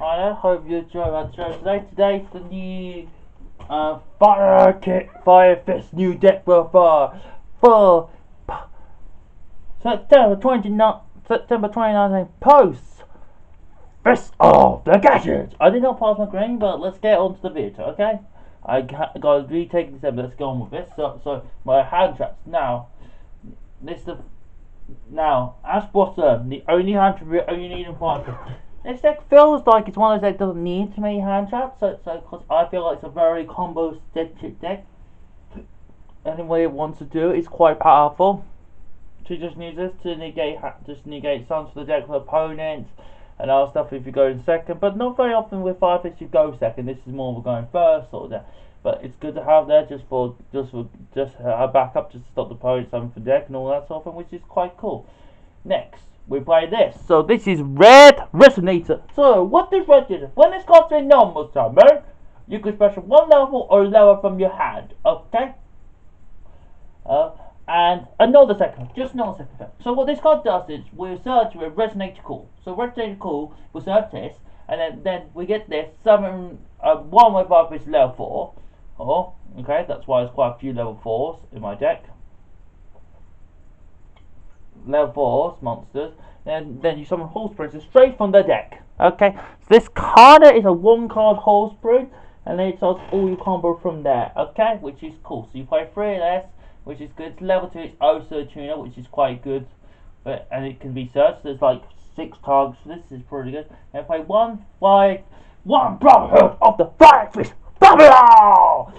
Hi there, hope you enjoy my show today. Today's the new Fire Fist new deck for September 2019 posts Fist of the Gadget. I did not pass my green, but let's get on to the video, okay? I got to retake this episode. Let's go on with this. So my hand traps now. Now, as bottom, the only hand trap you only need in fighter. This deck feels like it's one of those that doesn't need too many hand traps, so because I feel like it's a very combo centric deck. Any way it wants to do it's quite powerful. To just use this to negate some for the deck for opponents and other stuff if you go in second, but not very often with Fire Fist you go second. This is more of a going first sort of deck. But it's good to have there just a backup just to stop the opponent something for deck and all that sort of thing, which is quite cool. Next, we play this. So this is Red Resonator. So what does Red do? When this card's in normal summon, you can special one level or lower from your hand. Okay? And another second, just another second effect. So what this card does is we search with Resonator Call. So Resonator Call, we search this, and then we get this summon 1 with 5 is level 4. Oh, okay, that's why there's quite a few level 4s in my deck. Level 4s, monsters. And then you summon Hull Springs straight from the deck. Okay, so this card is a 1-card Hull Spring, and then it starts all your combo from there. Okay, which is cool. So you play 3 of this, which is good. Level 2 is also tuner, which is quite good. And it can be searched. There's like 6 targets. So this is pretty good. And play 1 Brotherhood of the Fire Fist. Buffalo!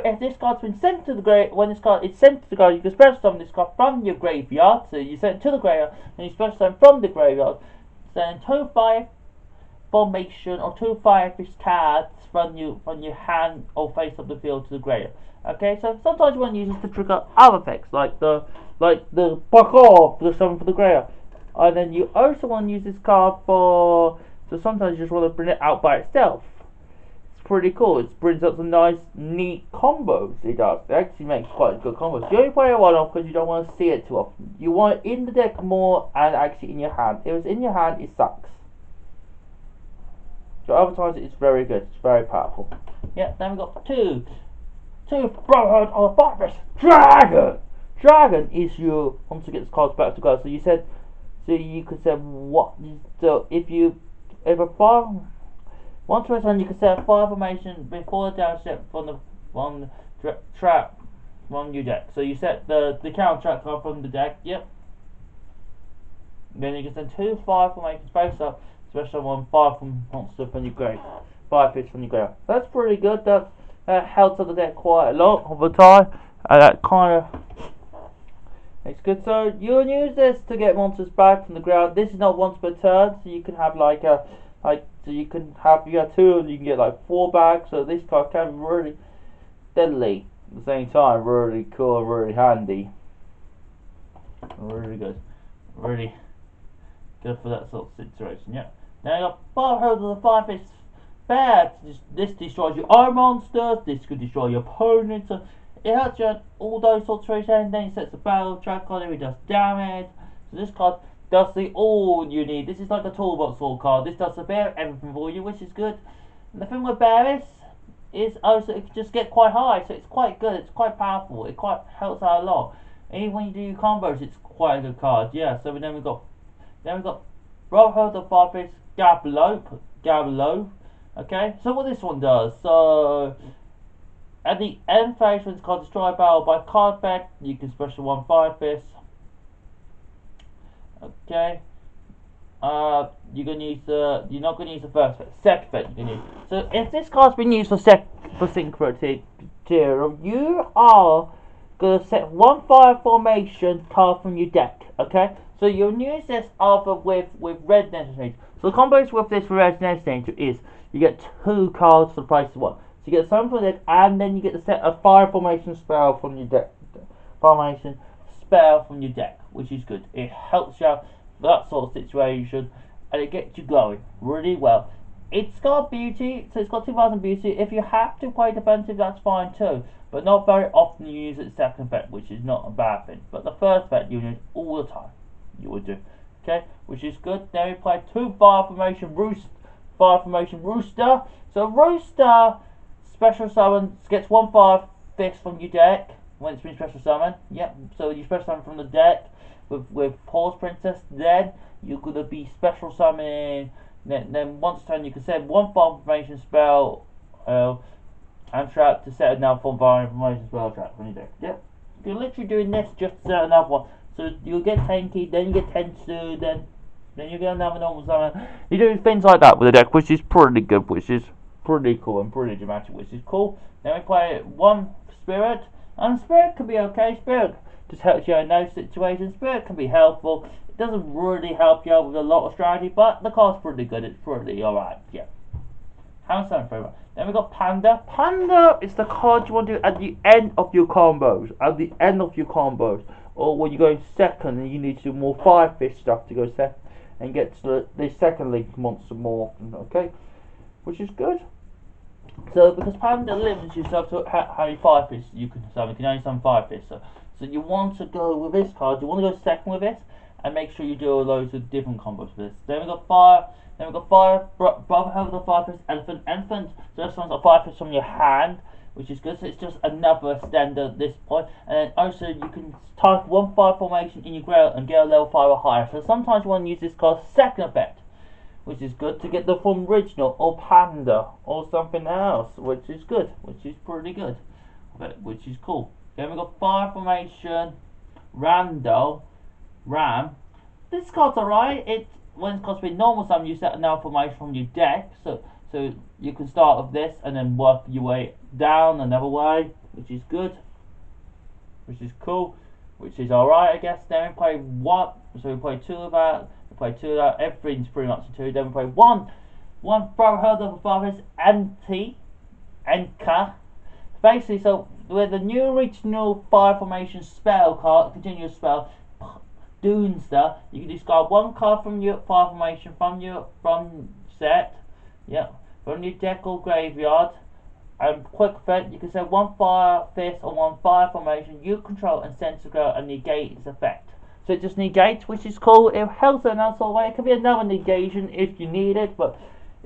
If this card's been sent to the grave, when this card is sent to the graveyard, you can special summon this card from your graveyard. So you send it to the graveyard, and you special summon from the graveyard. Send 2 Fire Formation or 2 Fire Fist cards from your hand or face of the field to the graveyard. Okay, so sometimes you want to use this to trigger other effects, like the fuck off, the summon for the graveyard. And then you also want to use this card so sometimes you just want to bring it out by itself. Pretty cool. It brings up some nice, neat combos. It does. It actually makes quite good combos. You only play it one off because you don't want to see it too often. You want it in the deck more and actually in your hand. If it's in your hand, it sucks. So other times it's very good. It's very powerful. Yeah. Then we got two Brotherhood of the Fire Fist Dragon. Dragon is your once to get this cards back to go. So you could say what? So if a fire. Once per turn, you can set a 5 formation before the down step from the trap from your deck. So you set the counter trap card from the deck. Yep. Then you can send 2 5 formations face up, special one 5 from monster from your grave, 5 fish from your grave. That's pretty good. That helps out the deck quite a lot of the time, and that kind of makes good. So you'll use this to get monsters back from the ground. This is not once per turn, so you can have you got 2 and you can get like 4 back, so this card can be really deadly at the same time, really cool, really handy. Really good. Really good for that sort of situation, yeah. Now you got Brotherhood of the Fire Fist Bear. This destroys your own monsters, this could destroy your opponent, so it hurts you on all those sorts of situations. Then it sets a battle track on it, it does damage. So this card does all you need. This is like a toolbox sort card. This does a bit of everything for you, which is good. And the thing with Bear is also it can just get quite high, so it's quite good. It's quite powerful. It quite helps out a lot. Even when you do your combos, it's quite a good card. Yeah. So then we got Brotherhood of Fire Fist Gablo. Okay. So what this one does? So at the end phase, when this card destroy a battle by card effect, you can special 1 Fire Fist. Okay. You're not gonna use the first effect. Second effect you're gonna use. So if this card's been used for synchronicity, you are gonna set 1 fire formation card from your deck. Okay. So you'll use this either with Red Resonator. So the combos with this Red Resonator is you get 2 cards for the price of 1. So you get some from the deck, and then you get to set a fire formation spell from your deck. From your deck, which is good. It helps you out that sort of situation, and it gets you going really well. It's got beauty, so it's got 2000 beauty. If you have to play defensive, that's fine too, but not very often you use its second effect, which is not a bad thing. But the first effect you use all the time, you would do. Okay, which is good. Then we play 2 fire formation fire formation Rooster. So Rooster special summon gets 1 fire fist from your deck when it's been special summoned. Yep. So you special summon from the deck with Pause Princess. Then you're gonna be special summoning. Then once a turn you can send 1 fire formation spell and trap to set another fire formation spell trap from your deck. Yep. You're literally doing this just to set another one. So you'll get Tenki, then you get Tensu, then you get another normal summon. You do things like that with the deck, which is pretty good, which is pretty cool and pretty dramatic, which is cool. Then we play 1 Spirit, and Spirit can be okay. Spirit just helps you in those situations. Spirit can be helpful. It doesn't really help you out with a lot of strategy, but the card's pretty good. It's pretty alright, yeah. Haven't sound very much. Then we got Panda. Panda is the card you want to do at the end of your combos. At the end of your combos. Or when you go second and you need to do more fire fish stuff to go second and get to the second link monster more often, okay? Which is good. So because Panda limits yourself to how many fire fish you can summon. You can only summon fire fish. So you want to go with this card, you want to go second with this and make sure you do loads of different combos with this. Then we got fire. Then we've got fire, Brotherhood of the Fire Fist, Elephant. So this one's a fire fist from your hand, which is good. So it's just another extender at this point. And then also you can type 1 fire formation in your grail and get a level 5 or higher. So sometimes you want to use this card's second effect, which is good to get the form original or Panda or something else, which is good, which is pretty good, which is cool. Then we've got fire formation, Ram. This card's alright. When it's costing normal summon, you set another formation from your deck, so you can start with this and then work your way down another way, which is good, which is cool, which is alright, I guess. Then we play 1, so we play 2 of that, everything's pretty much a 2. Then we play 1 Brotherhood of the Fathers Enka. Basically, so with the new original fire formation spell card, continuous spell, Doomster, you can discard 1 card from your fire formation from set, from your deck or graveyard, and quick effect, you can send 1 fire fist or 1 fire formation you control and send to go and negate its effect. So it just negates, which is cool. It helps in that sort of way. It could be another negation if you need it, but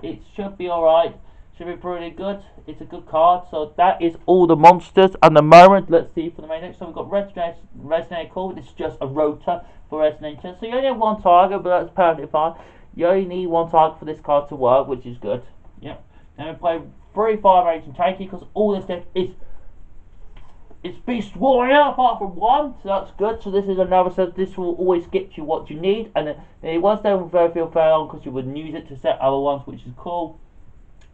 it should be alright. Should be pretty good. It's a good card. So that is all the monsters at the moment. Let's see for the main deck. So we've got Resonate Core. It's just a rotor for Resonation. So you only have 1 target, but that's perfectly fine. You only need 1 target for this card to work, which is good. Yep. Then we play 3 Fire Rage and Tanky because all this deck is Beast Warrior apart from 1, so that's good. So this is another set. This will always get you what you need, and then once they will very feel fair on because you wouldn't use it to set other ones, which is cool.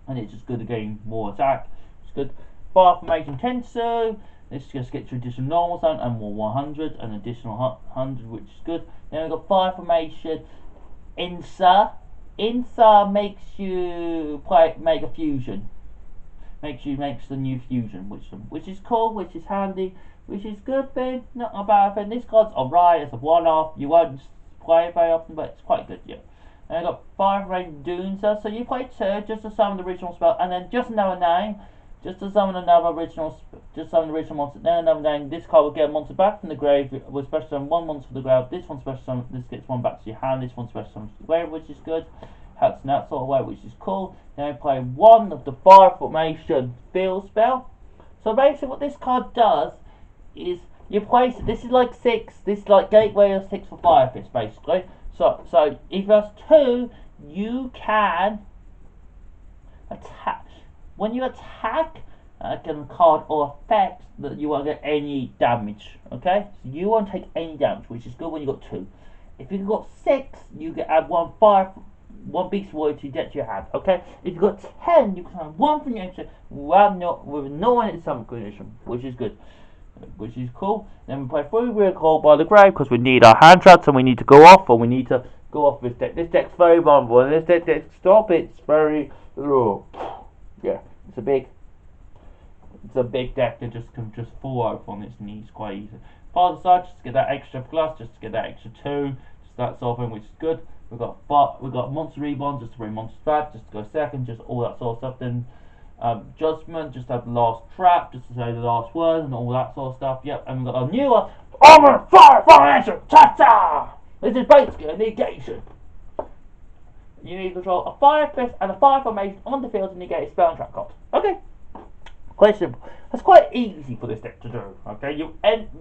And it's just good to gain more attack. It's good. Fire Formation Tensu. This just gets you additional normal zone and more 100, an additional 100, which is good. Then we've got Fire Formation Insa. Insa makes you make a fusion. Makes the new fusion, which is cool, which is handy, which is good thing, not a bad thing. This card's alright, it's a one-off. You won't play it very often, but it's quite good, yeah. And I've got 5 Rain Doomster, so you play 2 just to summon the original spell, and then just another name, just to summon another original, monster, then another name. This card will get a monster back from the grave, with special summon 1 monster from the grave, this one special summon, this gets 1 back to your hand, this one special summon to the grave, which is good. Helps in that sort of way, which is cool. Then I play 1 of the Fire Formation Field spell. So basically what this card does is you place, this is like 6, this is like Gateway of 6 for Fire Fist basically. So if there's 2, you can attack. When you attack a card or effect, that you won't get any damage. Okay? So you won't take any damage, which is good when you got 2. If you've got 6, you can add 1 Beast Warrior to get to your hand. Okay? If you've got 10, you can have 1 from your extra with no one in some condition, which is good. Which is cool. Then we play 3 Real Call by the Grave because we need our hand traps and we need to go off, or we need to go off this deck. This deck's very vulnerable, and this deck stop it's very yeah, it's a big deck that can just fall over on its knees quite easy. Part of the side, just to get that extra plus, just to get that extra 2, just that sort of thing, which is good. We've got Monster Reborn just to bring monsters back, just to go second, just all that sort of stuff. Then Judgment, just to have the last trap, just to say the last word and all that sort of stuff. Yep, and we've got a new one, Armor Fire Formation Ta-ta! This is basically a negation. You need to control a fire fist and a fire formation on the field to negate a spell and trap card. Okay. Quite simple. That's quite easy for this deck to do. Okay,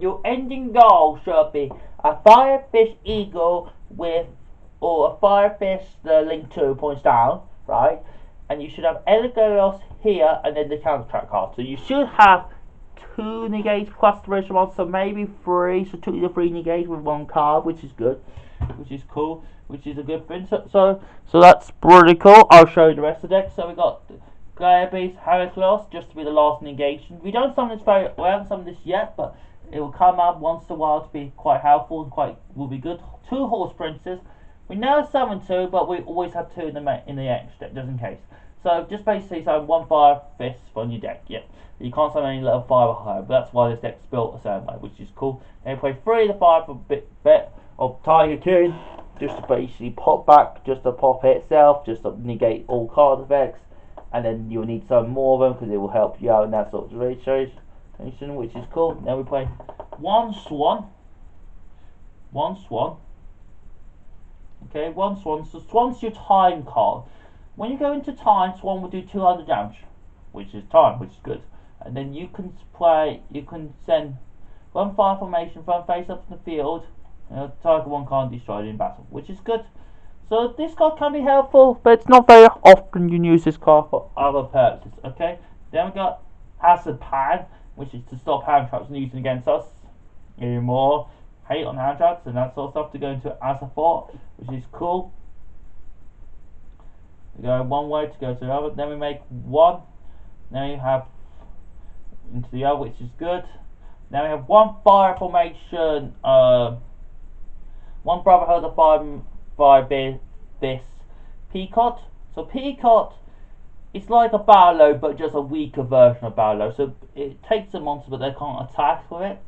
your ending goal should be a Firefish Eagle with, or a Firefish link 2 points down, right? And you should have Elegalos here and then the counter track card. So you should have 2 negates plus the rest of so maybe 3. So 2 to 3 negates with 1 card, which is good, which is cool, which is a good thing. So that's pretty cool. I'll show you the rest of the deck. So we got Glabee's Heracross, just to be the last negation. We don't summon this we haven't summoned this yet, but it will come up once in a while to be quite helpful and will be good. 2 Horse Princes. We never summon 2, but we always have 2 in the X deck, just in case. So just basically summon 1 Fire Fist on your deck. Yeah, you can't summon any level 5 or higher, but that's why this deck's built a certain way, which is cool. And you play 3 of the 5 for bit of Tiger King, just to basically pop back, just to pop it itself, just to negate all card effects. And then you'll need some more of them because it will help you out in that sort of situation, which is cool. Then we play 1 Swan. 1 Swan. Okay, 1 Swan. So Swan's your time card. When you go into time, Swan will do 200 damage, which is time, which is good. And then you can send 1 fire formation from face up in the field. Target 1 card destroyed in battle, which is good. So this card can be helpful, but it's not very often you use this card for other purposes, okay? Then we got Hazard Pan, which is to stop hand traps and using against us. Even more hate on hand traps and that sort of stuff to go into as a fort, which is cool. We go one way to go to the other, then we make 1. Now you have into the other, which is good. Now we have 1 fire formation, 1 Brotherhood of Fire by this Peacock. So Peacock is like a Barlow, but just a weaker version of Barlow. So it takes a monster, but they can't attack with it,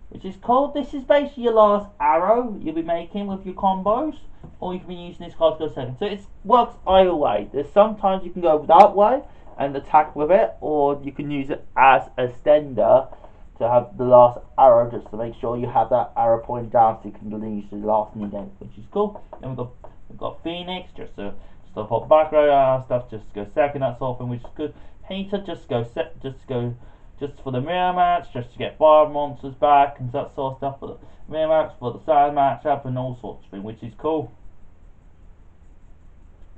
which is cool. This is basically your last arrow you'll be making with your combos, or you can be using this card to go second. So it works either way. There's sometimes you can go that way and attack with it, or you can use it as a extender to have the last arrow, just to make sure you have that arrow pointing down so you can use the last negate, which is cool. Then we've got Phoenix, just to pop back row stuff, just to go second, that sort of thing, which is good. Painter, just for the mirror match, just to get 5 monsters back and that sort of stuff for the mirror match, for the sand matchup and all sorts of things, which is cool.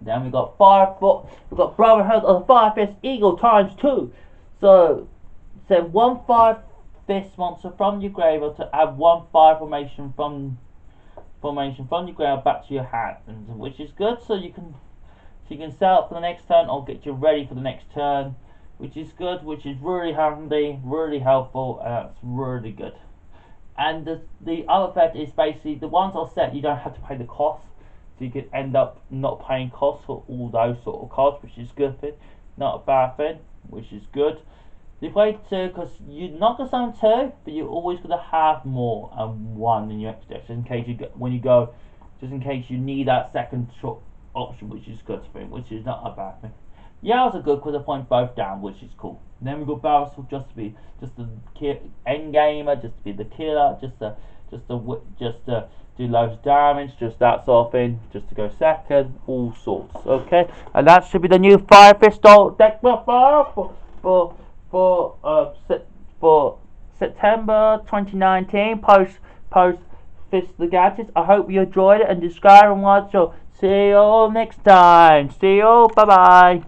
Then we've got Brotherhood of the Firefist Eagle times 2. So send 1 Fire Fist monster from your graveyard to add 1 fire formation from your graveyard back to your hand, which is good. So you can sell it for the next turn or get you ready for the next turn, which is good, which is really handy, really helpful, and that's really good. And the other effect is basically the ones are set, you don't have to pay the cost, so you could end up not paying costs for all those sort of cards, which is a good thing, not a bad thing, which is good. You play 2 because you're not going to summon 2, but you're always going to have more than 1 in your extra deck, just in case just in case you need that second option, which is good thing, which is not a bad thing. Yells are good because they point both down, which is cool. Then we got Barrel just the end gamer, just to be the killer, just to do loads of damage, just that sort of thing, just to go second, all sorts. Okay, and that should be the new Fire Fist deck for September 2019. Post Fist the Gadgets. I hope you enjoyed it and subscribe and watch. So see you all next time. See you. Bye bye.